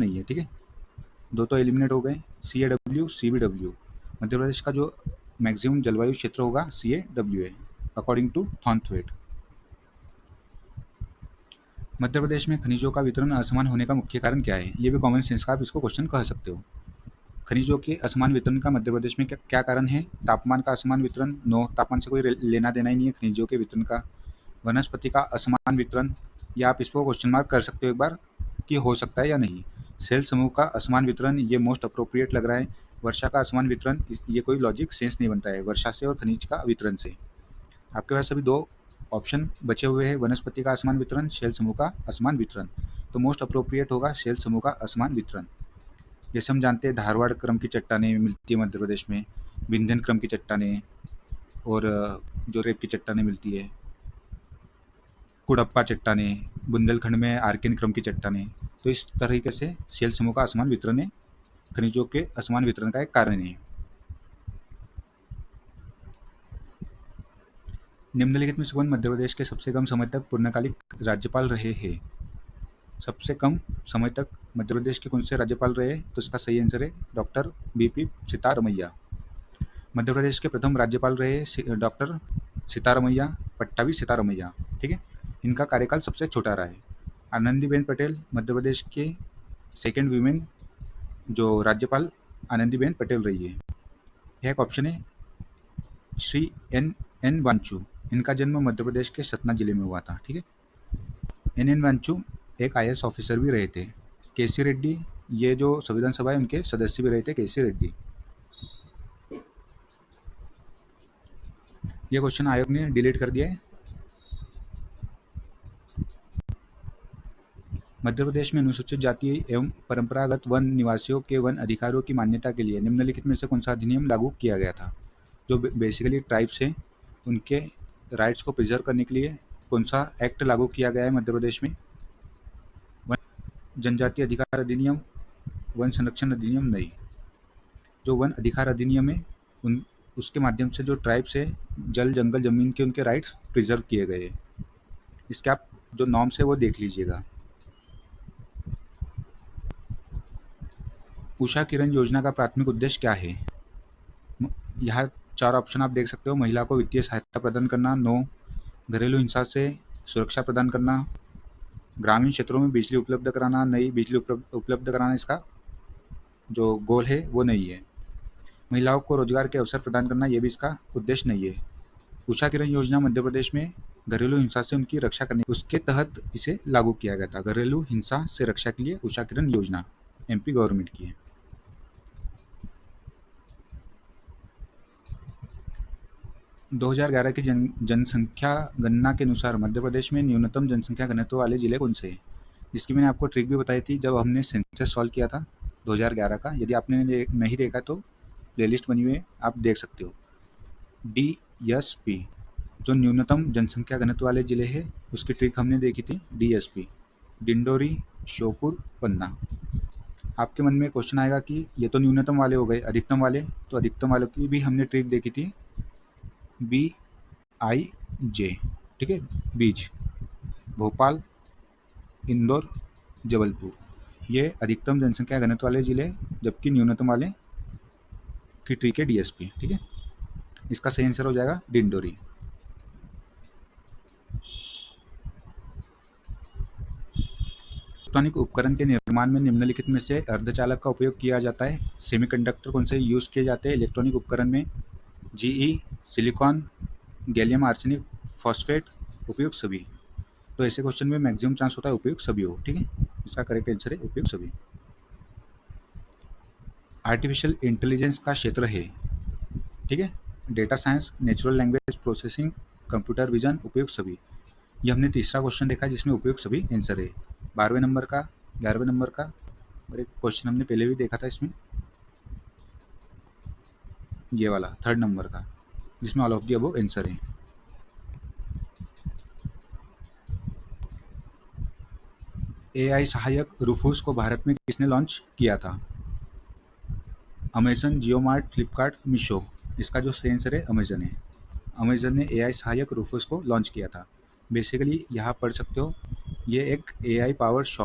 नहीं है, ठीक है। दो तो एलिमिनेट हो गए, CAW CBW। मध्य प्रदेश का जो मैक्सिमम जलवायु क्षेत्र होगा CAWA according to थॉर्नथवेट। Madhya Pradesh में खनिजों का वितरण असमान होने का मुख्य कारण क्या है? ये भी कॉमन सेंस का आप इसको क्वेश्चन कह सकते हो। खनिजों के असमान वितरण का मध्य प्रदेश में क्या कारण है? तापमान का असमान वितरण, नो, तापमान से कोई लेना देना ही नहीं है खनिजों के वितरण का। वनस्पति का असमान वितरण, या आप इसको क्वेश्चन मार्क कर सकते हो एक बार कि हो सकता है या नहीं। सेल समूह का असमान वितरण, ये मोस्ट अप्रोप्रिएट लग रहा है। वर्षा का असमान वितरण, ये कोई लॉजिक सेंस नहीं बनता है वर्षा से और खनिज का वितरण से। आपके पास अभी दो ऑप्शन बचे हुए हैं, वनस्पति का असमान वितरण, सेल समूह का असमान वितरण। तो मोस्ट अप्रोप्रिएट होगा सेल समूह का असमान वितरण। जैसे हम जानते हैं धारवाड़ क्रम की चट्टानें मिलती है मध्य प्रदेश में, विंध्यन क्रम की चट्टानें, और जो रेत की चट्टानें मिलती है, कुड़प्पा चट्टानें, बुंदेलखंड में आर्किन क्रम की चट्टानें। तो इस तरीके से सेल समूह का असमान वितरण है खनिजों के असमान वितरण का एक कारण है। निम्नलिखित में से कौन मध्य प्रदेश के सबसे कम समय तक पूर्णकालिक राज्यपाल रहे हैं? सबसे कम समय तक मध्य प्रदेश के कौन से राज्यपाल रहे? तो इसका सही आंसर है डॉक्टर BP सीतारमैया। मध्य प्रदेश के प्रथम राज्यपाल रहे डॉक्टर सीतारमैया, पट्टाभी सीतारमैया, ठीक है। इनका कार्यकाल सबसे छोटा रहा है। आनंदीबेन पटेल मध्य प्रदेश के सेकेंड वीमेन जो राज्यपाल आनंदीबेन पटेल रही है। यह एक ऑप्शन है। श्री एन वांचू, इनका जन्म मध्य प्रदेश के सतना जिले में हुआ था, ठीक है। एन वांचू एक IAS ऑफिसर भी रहे थे। KC रेड्डी, ये जो संविधान सभा है उनके सदस्य भी रहे थे, KC रेड्डी। ये क्वेश्चन आयोग ने डिलीट कर दिया है। मध्य प्रदेश में अनुसूचित जाति एवं परंपरागत वन निवासियों के वन अधिकारों की मान्यता के लिए निम्नलिखित में से कौन सा अधिनियम लागू किया गया था? जो बेसिकली ट्राइब्स हैं उनके राइट्स को प्रिजर्व करने के लिए कौन सा एक्ट लागू किया गया है मध्य प्रदेश में? जनजातीय अधिकार अधिनियम, वन संरक्षण अधिनियम नहीं। जो वन अधिकार अधिनियम है उसके माध्यम से जो ट्राइब्स है जल जंगल जमीन के उनके राइट्स प्रिजर्व किए गए। इसके आप जो नॉर्म्स है वो देख लीजिएगा। उषा किरण योजना का प्राथमिक उद्देश्य क्या है? यहाँ 4 ऑप्शन आप देख सकते हो। महिला को वित्तीय सहायता प्रदान करना, नो। घरेलू हिंसा से सुरक्षा प्रदान करना, ग्रामीण क्षेत्रों में बिजली उपलब्ध कराना, नई बिजली उपलब्ध कराना इसका जो गोल है वो नहीं है। महिलाओं को रोजगार के अवसर प्रदान करना, ये भी इसका उद्देश्य नहीं है। उषा किरण योजना मध्य प्रदेश में घरेलू हिंसा से उनकी रक्षा करने उसके तहत इसे लागू किया गया था। घरेलू हिंसा से रक्षा के लिए उषा किरण योजना MP गवर्नमेंट की है। 2011 की जनसंख्या गणना के अनुसार मध्य प्रदेश में न्यूनतम जनसंख्या घनत्व वाले जिले कौन से हैं? जिसकी मैंने आपको ट्रिक भी बताई थी जब हमने सेंसस सॉल्व किया था 2011 का। यदि आपने नहीं देखा तो प्लेलिस्ट बनी हुई है, आप देख सकते हो। DSP जो न्यूनतम जनसंख्या घनत्व वाले जिले हैं उसकी ट्रिक हमने देखी थी। DSP डिंडोरी, श्योपुर, पन्ना। आपके मन में क्वेश्चन आएगा कि ये तो न्यूनतम वाले हो गए, अधिकतम वाले, तो अधिकतम वालों की भी हमने ट्रिक देखी थी। BIJ, ठीक है। बीज, भोपाल, इंदौर, जबलपुर, ये अधिकतम जनसंख्या घनत्व वाले जिले, जबकि न्यूनतम वाले की ट्रिक है DSP, ठीक है। इसका सही आंसर हो जाएगा डिंडोरी। इलेक्ट्रॉनिक उपकरण के निर्माण में निम्नलिखित में से अर्धचालक का उपयोग किया जाता है। सेमीकंडक्टर कौन से यूज किए जाते हैं इलेक्ट्रॉनिक उपकरण में? GE, silicon, gallium arsenic, phosphate, उपयुक्त सभी। तो ऐसे क्वेश्चन में मैक्सिमम चांस होता है उपयुक्त सभी हो, ठीक है। इसका करेक्ट आंसर है उपयुक्त सभी। आर्टिफिशियल इंटेलिजेंस का क्षेत्र है, ठीक है। Data science, natural language processing, computer vision, उपयुक्त सभी। ये हमने तीसरा क्वेश्चन देखा जिसमें उपयुक्त सभी आंसर है। 12वें नंबर का, 11वें नंबर का, और एक क्वेश्चन हमने पहले भी देखा था इसमें, ये वाला 3rd नंबर का, जिसमें all of the above answer है। AI सहायक रूफोस को भारत में किसने लॉन्च किया था? अमेजन, जियोमार्ट, फ्लिपकार्ट, मीशो। इसका जो सही आंसर है अमेजन है। अमेजन ने AI सहायक रूफोस को लॉन्च किया था। बेसिकली यहाँ पढ़ सकते हो, ये एक AI पावर शॉप